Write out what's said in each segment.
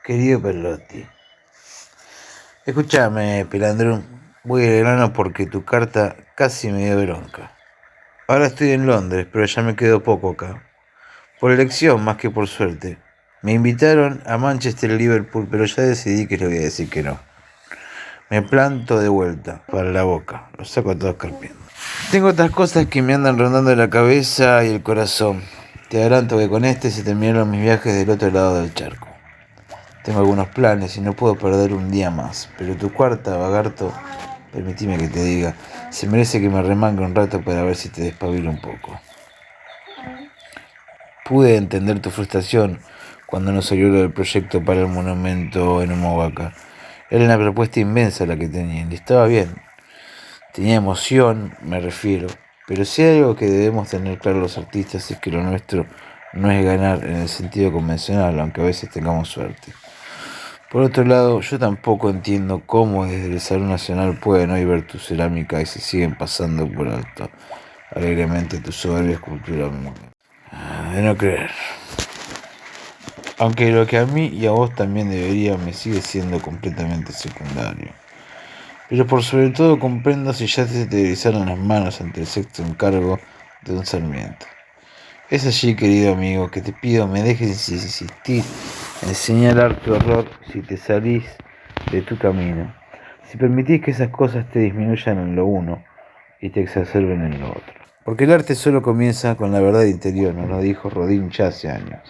Querido Perlotti, escúchame, Pelandrón, voy al grano porque tu carta casi me dio bronca. Ahora estoy en Londres, pero ya me quedo poco acá. Por elección más que por suerte. Me invitaron a Manchester y Liverpool, pero ya decidí que les voy a decir que no. Me planto de vuelta para la Boca, lo saco a todos carpiendo. Tengo otras cosas que me andan rondando la cabeza y el corazón. Te adelanto que con este se terminaron mis viajes del otro lado del charco. Tengo algunos planes y no puedo perder un día más, pero tu cuarta, Bagarto, permitime que te diga, se merece que me remangue un rato para ver si te despabilo un poco. Pude entender tu frustración cuando no salió lo del proyecto para el monumento en Humahuaca. Era una propuesta inmensa la que tenían y estaba bien. Tenía emoción, me refiero, pero si hay algo que debemos tener claro los artistas es que lo nuestro no es ganar en el sentido convencional, aunque a veces tengamos suerte. Por otro lado, yo tampoco entiendo cómo desde el Salón Nacional pueden hoy ver tu cerámica y se siguen pasando por alto alegremente tu soberbia escultura. De no creer. Aunque lo que a mí y a vos también debería me sigue siendo completamente secundario. Pero por sobre todo comprendo si ya se te erizaron las manos ante el sexto encargo de un Sarmiento. Es allí, querido amigo, que te pido me dejes insistir en señalar tu error si te salís de tu camino. Si permitís que esas cosas te disminuyan en lo uno y te exacerben en lo otro. Porque el arte solo comienza con la verdad interior, nos lo dijo Rodin ya hace años.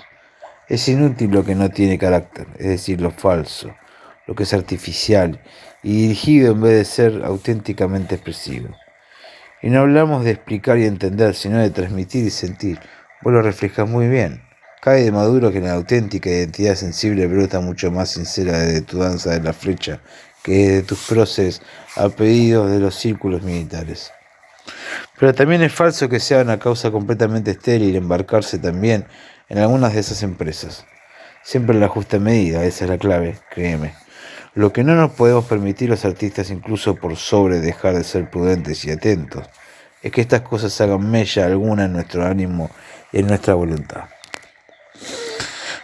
Es inútil lo que no tiene carácter, es decir, lo falso, lo que es artificial y dirigido en vez de ser auténticamente expresivo. Y no hablamos de explicar y entender, sino de transmitir y sentir. Vos lo reflejas muy bien. Cae de maduro que la auténtica identidad sensible brota mucho más sincera desde tu danza de la flecha que desde tus próceres a pedido de los círculos militares. Pero también es falso que sea una causa completamente estéril embarcarse también en algunas de esas empresas. Siempre en la justa medida, esa es la clave, créeme. Lo que no nos podemos permitir los artistas, incluso por sobre dejar de ser prudentes y atentos, es que estas cosas hagan mella alguna en nuestro ánimo y en nuestra voluntad.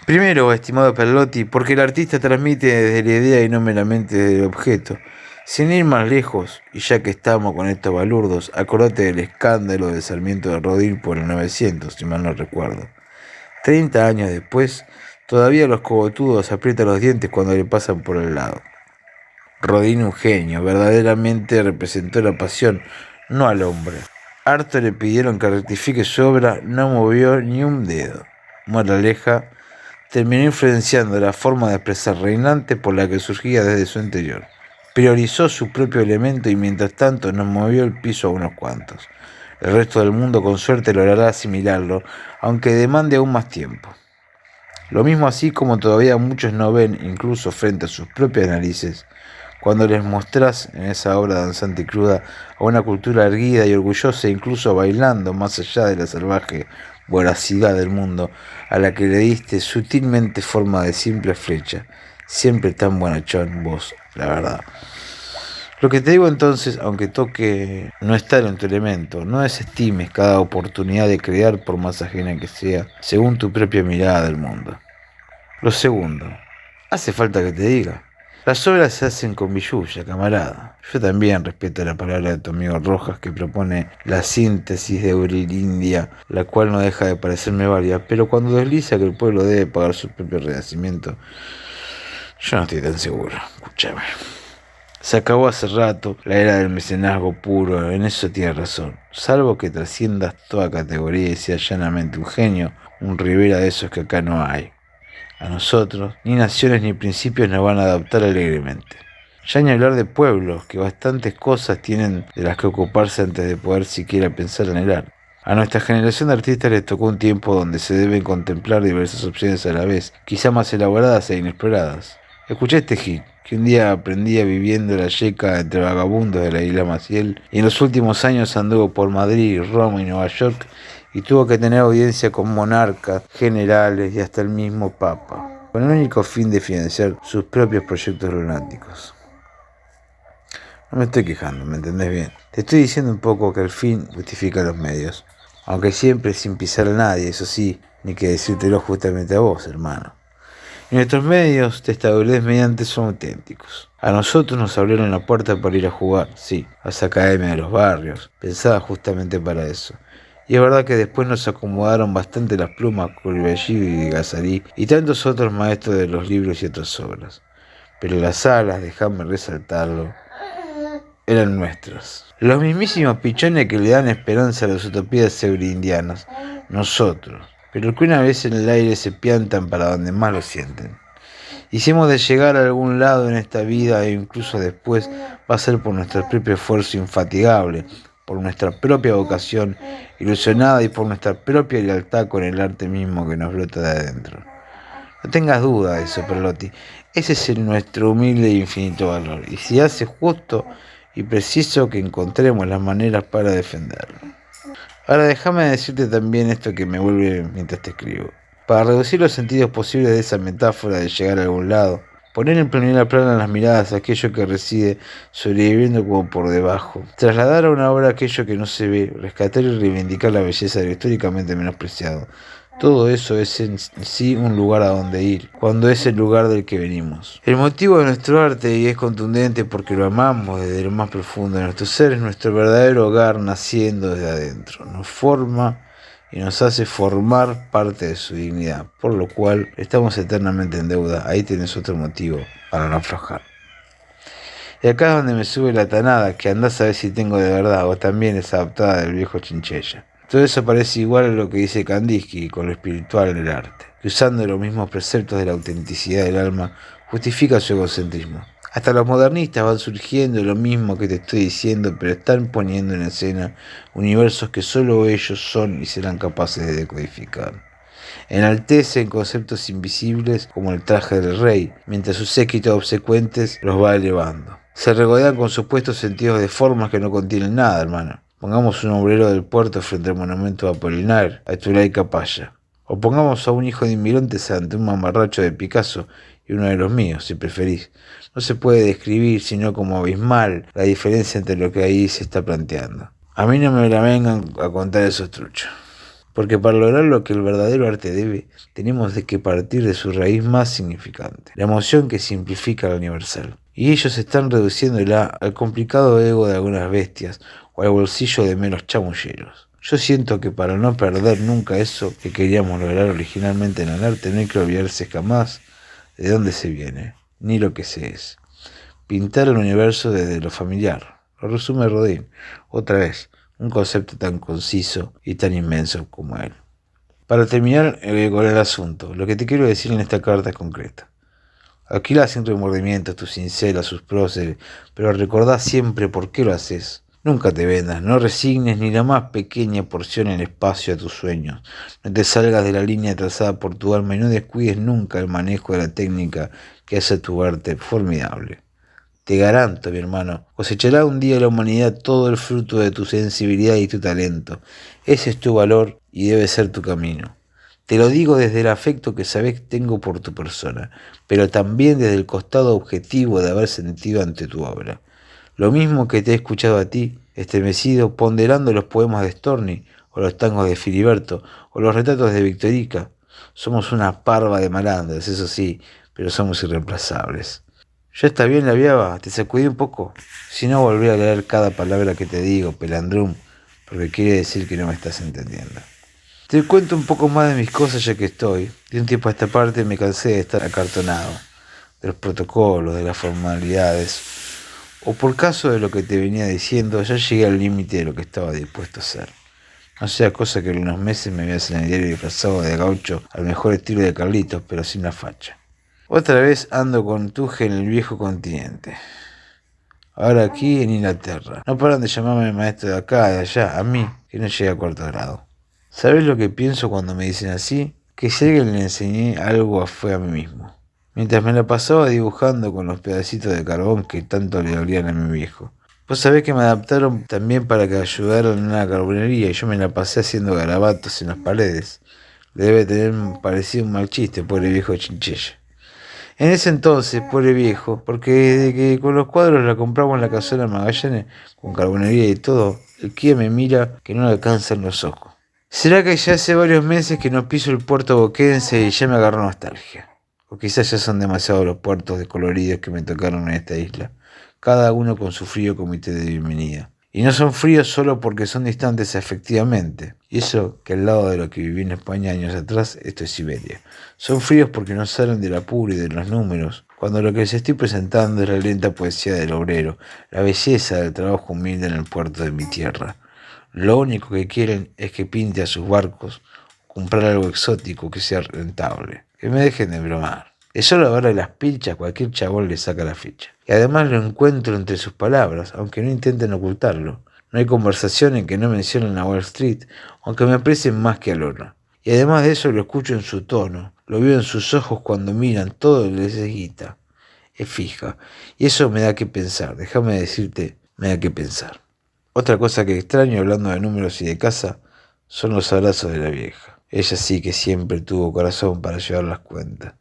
Primero, estimado Perlotti, porque el artista transmite desde la idea y no meramente desde el objeto. Sin ir más lejos, y ya que estamos con estos balurdos, acordate del escándalo de Sarmiento de Rodin por el 900, si mal no recuerdo. 30 años después, todavía los cogotudos aprietan los dientes cuando le pasan por el lado. Rodin, un genio, verdaderamente representó la pasión, no al hombre. Harto le pidieron que rectifique su obra, no movió ni un dedo. Moraleja, terminó influenciando la forma de expresar reinante por la que surgía desde su interior. Priorizó su propio elemento y mientras tanto nos movió el piso a unos cuantos. El resto del mundo con suerte logrará asimilarlo, aunque demande aún más tiempo. Lo mismo así como todavía muchos no ven, incluso frente a sus propias narices, cuando les mostrás en esa obra danzante y cruda a una cultura erguida y orgullosa, incluso bailando más allá de la salvaje voracidad del mundo, a la que le diste sutilmente forma de simple flecha, siempre tan bonachón vos, la verdad. Lo que te digo entonces, aunque toque no estar en tu elemento, no desestimes cada oportunidad de crear, por más ajena que sea, según tu propia mirada del mundo. Lo segundo, hace falta que te diga. Las obras se hacen con billulla, camarada. Yo también respeto la palabra de tu amigo Rojas que propone la síntesis de Eurilindia, la cual no deja de parecerme válida, pero cuando desliza que el pueblo debe pagar su propio renacimiento, yo no estoy tan seguro. Escúchame. Se acabó hace rato la era del mecenazgo puro, en eso tienes razón. Salvo que trasciendas toda categoría y seas llanamente un genio, un Rivera de esos que acá no hay. A nosotros, ni naciones ni principios nos van a adoptar alegremente. Ya ni hablar de pueblos, que bastantes cosas tienen de las que ocuparse antes de poder siquiera pensar en el arte. A nuestra generación de artistas les tocó un tiempo donde se deben contemplar diversas opciones a la vez, quizá más elaboradas e inexploradas. Escuché este hit, que un día aprendía viviendo la yeca entre vagabundos de la isla Maciel, y en los últimos años anduvo por Madrid, Roma y Nueva York, y tuvo que tener audiencia con monarcas, generales y hasta el mismo Papa, con el único fin de financiar sus propios proyectos lunáticos. No me estoy quejando, ¿me entendés bien? Te estoy diciendo un poco que el fin justifica los medios, aunque siempre sin pisar a nadie, eso sí, ni que decírtelo justamente a vos, hermano. Y nuestros medios de estabilidad mediante son auténticos. A nosotros nos abrieron la puerta para ir a jugar, sí, a esa academia de los barrios, pensada justamente para eso. Y es verdad que después nos acomodaron bastante las plumas Courbet y Gazzari y tantos otros maestros de los libros y otras obras. Pero las alas, déjame resaltarlo, eran nuestras. Los mismísimos pichones que le dan esperanza a las utopías pseudo-indianas, nosotros. Pero que una vez en el aire se piantan para donde más lo sienten. Y si hemos de llegar a algún lado en esta vida e incluso después, va a ser por nuestro propio esfuerzo infatigable, por nuestra propia vocación ilusionada y por nuestra propia lealtad con el arte mismo que nos brota de adentro. No tengas duda de eso, Perlotti. Ese es nuestro humilde e infinito valor. Y si hace justo y preciso que encontremos las maneras para defenderlo. Ahora déjame decirte también esto que me vuelve mientras te escribo. Para reducir los sentidos posibles de esa metáfora de llegar a algún lado, poner en primera plana las miradas a aquello que reside sobreviviendo como por debajo, trasladar a una obra aquello que no se ve, rescatar y reivindicar la belleza de lo históricamente menospreciado. Todo eso es en sí un lugar a donde ir, cuando es el lugar del que venimos. El motivo de nuestro arte, y es contundente porque lo amamos desde lo más profundo de nuestro ser, es nuestro verdadero hogar naciendo desde adentro. Nos forma y nos hace formar parte de su dignidad, por lo cual estamos eternamente en deuda. Ahí tenés otro motivo para no aflojar. Y acá es donde me sube la tanada, que andás a ver si tengo de verdad, o también es adaptada del viejo Chinchilla. Todo eso parece igual a lo que dice Kandinsky con lo espiritual del arte, que usando los mismos preceptos de la autenticidad del alma, justifica su egocentrismo. Hasta los modernistas van surgiendo lo mismo que te estoy diciendo, pero están poniendo en escena universos que solo ellos son y serán capaces de decodificar. Enaltecen conceptos invisibles como el traje del rey, mientras sus séquitos obsecuentes los va elevando. Se regodean con supuestos sentidos de formas que no contienen nada, hermano. Pongamos un obrero del puerto frente al monumento de Apolinar, a Tulay Capalla. O pongamos a un hijo de inmigrantes ante un mamarracho de Picasso y uno de los míos, si preferís. No se puede describir sino como abismal la diferencia entre lo que ahí se está planteando. A mí no me la vengan a contar esos truchos. Porque para lograr lo que el verdadero arte debe, tenemos de que partir de su raíz más significante, la emoción que simplifica la universal. Y ellos están reduciéndola al complicado ego de algunas bestias o al bolsillo de meros chamulleros. Yo siento que para no perder nunca eso que queríamos lograr originalmente en el arte, no hay que olvidarse jamás de dónde se viene, ni lo que se es. Pintar el universo desde lo familiar. Lo resume Rodin. Otra vez, un concepto tan conciso y tan inmenso como él. Para terminar con el asunto, lo que te quiero decir en esta carta es concreta. Alquilá sin remordimientos tus cincelas, sus próceres, pero recordá siempre por qué lo haces. Nunca te vendas, no resignes ni la más pequeña porción en espacio a tus sueños. No te salgas de la línea trazada por tu alma y no descuides nunca el manejo de la técnica que hace tu arte formidable. Te garanto, mi hermano, cosechará un día la humanidad todo el fruto de tu sensibilidad y tu talento. Ese es tu valor y debe ser tu camino. Te lo digo desde el afecto que sabés que tengo por tu persona, pero también desde el costado objetivo de haber sentido ante tu obra. Lo mismo que te he escuchado a ti, estremecido, ponderando los poemas de Storni, o los tangos de Filiberto, o los retratos de Victorica. Somos una parva de malandras, eso sí, pero somos irreemplazables. Ya está bien la viaba, te sacudí un poco. Si no, volví a leer cada palabra que te digo, pelandrum, porque quiere decir que no me estás entendiendo. Te cuento un poco más de mis cosas ya que estoy. De un tiempo a esta parte me cansé de estar acartonado, de los protocolos, de las formalidades, o por caso de lo que te venía diciendo, ya llegué al límite de lo que estaba dispuesto a hacer. No sea cosa que en unos meses me veas en el diario disfrazado de gaucho al mejor estilo de Carlitos, pero sin la facha. Otra vez ando con Tuje en el viejo continente. Ahora aquí en Inglaterra. No paran de llamarme maestro de acá, de allá, a mí, que no llegué a cuarto grado. ¿Sabes lo que pienso cuando me dicen así? Que si alguien le enseñé algo fue a mí mismo. Mientras me la pasaba dibujando con los pedacitos de carbón que tanto le dolían a mi viejo. Vos sabés que me adaptaron también para que ayudaran en una carbonería y yo me la pasé haciendo garabatos en las paredes. Le debe tener parecido un mal chiste, pobre viejo Chinchilla. En ese entonces, pobre viejo, porque desde que con los cuadros la compramos en la casona Magallanes, con carbonería y todo, el Kia me mira que no le alcanzan los ojos. ¿Será que ya hace varios meses que no piso el puerto boquense y ya me agarró nostalgia? O quizás ya son demasiados los puertos descoloridos que me tocaron en esta isla, cada uno con su frío comité de bienvenida. Y no son fríos solo porque son distantes efectivamente. Y eso que al lado de lo que viví en España años atrás, esto es Siberia. Son fríos porque no salen del apuro y de los números, cuando lo que les estoy presentando es la lenta poesía del obrero, la belleza del trabajo humilde en el puerto de mi tierra. Lo único que quieren es que pinte a sus barcos, comprar algo exótico que sea rentable. Que me dejen de bromar. De solo verle las pilchas, cualquier chabón le saca la ficha. Y además lo encuentro entre sus palabras, aunque no intenten ocultarlo. No hay conversación en que no mencionen a Wall Street, aunque me aprecien más que al oro. Y además de eso lo escucho en su tono, lo veo en sus ojos cuando miran, todo les es guita. Es fija. Y eso me da que pensar, déjame decirte, me da que pensar. Otra cosa que extraño hablando de números y de casa son los abrazos de la vieja. Ella sí que siempre tuvo corazón para llevar las cuentas.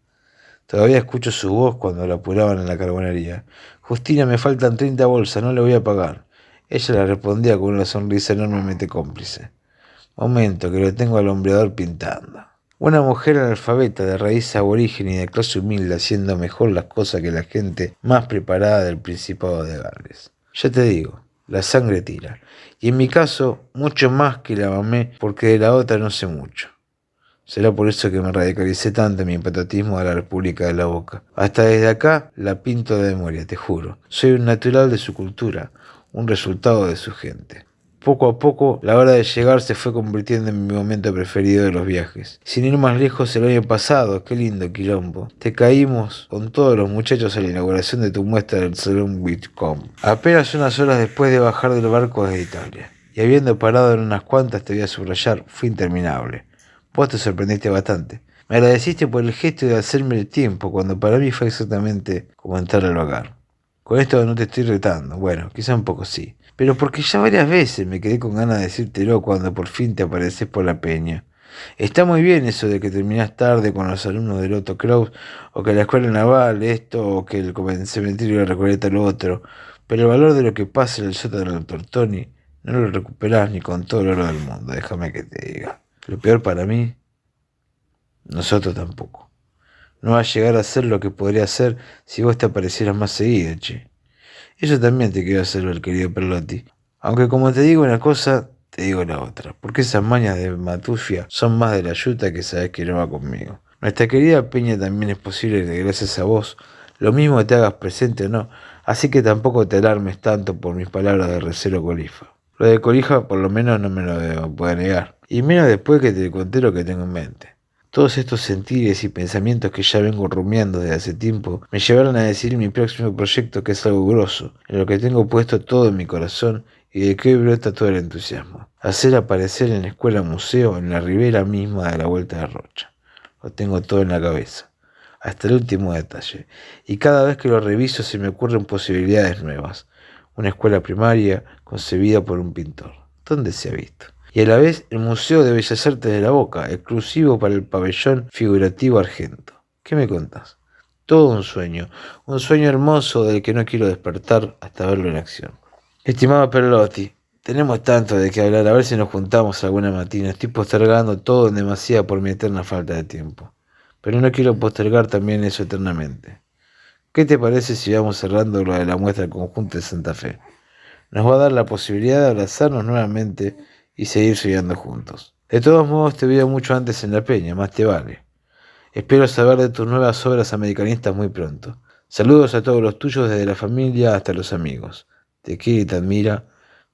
Todavía escucho su voz cuando la apuraban en la carbonería. Justina, me faltan 30 bolsas, no le voy a pagar. Ella le respondía con una sonrisa enormemente cómplice. Momento, que lo tengo al hombreador pintando. Una mujer analfabeta de raíz aborigen y de clase humilde haciendo mejor las cosas que la gente más preparada del Principado de Gales. Ya te digo, la sangre tira. Y en mi caso, mucho más que la mamé, porque de la otra no sé mucho. Será por eso que me radicalicé tanto en mi patriotismo a la República de la Boca. Hasta desde acá la pinto de memoria, te juro. Soy un natural de su cultura, un resultado de su gente. Poco a poco, la hora de llegar se fue convirtiendo en mi momento preferido de los viajes. Sin ir más lejos, el año pasado, qué lindo quilombo, te caímos con todos los muchachos a la inauguración de tu muestra del Salón Whitcomb. Apenas unas horas después de bajar del barco desde Italia. Y habiendo parado en unas cuantas, te voy a subrayar, fue interminable. Vos te sorprendiste bastante. Me agradeciste por el gesto de hacerme el tiempo, cuando para mí fue exactamente como entrar al hogar. Con esto no te estoy retando, bueno, quizá un poco sí. Pero porque ya varias veces me quedé con ganas de decírtelo cuando por fin te apareces por la peña. Está muy bien eso de que terminás tarde con los alumnos del Otto Kraus, o que la escuela naval esto, o que el cementerio de la Recoleta lo otro, pero el valor de lo que pasa en el sótano del Dr. Tony no lo recuperás ni con todo el oro del mundo, déjame que te diga. Lo peor para mí, nosotros tampoco. No va a llegar a ser lo que podría ser si vos te aparecieras más seguido, che. Eso también te quiero hacer ver, querido Perlotti. Aunque como te digo una cosa, te digo la otra. Porque esas mañas de matufia son más de la yuta que sabes que no va conmigo. Nuestra querida Peña también es posible que gracias a vos, lo mismo te hagas presente o no. Así que tampoco te alarmes tanto por mis palabras de recelo colifa. Lo de colija por lo menos no me lo puede negar. Y menos después que te conté lo que tengo en mente. Todos estos sentires y pensamientos que ya vengo rumiando desde hace tiempo me llevaron a decir mi próximo proyecto, que es algo grosso, en lo que tengo puesto todo en mi corazón y de que hoy brota todo el entusiasmo. Hacer aparecer en la escuela museo en la ribera misma de la Vuelta de Rocha. Lo tengo todo en la cabeza, hasta el último detalle. Y cada vez que lo reviso se me ocurren posibilidades nuevas. Una escuela primaria concebida por un pintor. ¿Dónde se ha visto? Y a la vez el Museo de Bellas Artes de la Boca, exclusivo para el pabellón figurativo argento. ¿Qué me contás? Todo un sueño hermoso del que no quiero despertar hasta verlo en acción. Estimado Perlotti, tenemos tanto de qué hablar, a ver si nos juntamos alguna matina. Estoy postergando todo en demasía por mi eterna falta de tiempo. Pero no quiero postergar también eso eternamente. ¿Qué te parece si vamos cerrando lo de la muestra conjunta de Santa Fe? Nos va a dar la posibilidad de abrazarnos nuevamente y seguir soñando juntos. De todos modos te veo mucho antes en la peña, más te vale. Espero saber de tus nuevas obras americanistas muy pronto. Saludos a todos los tuyos desde la familia hasta los amigos. Te quiere y te admira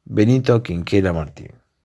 Benito Quinquela Martín.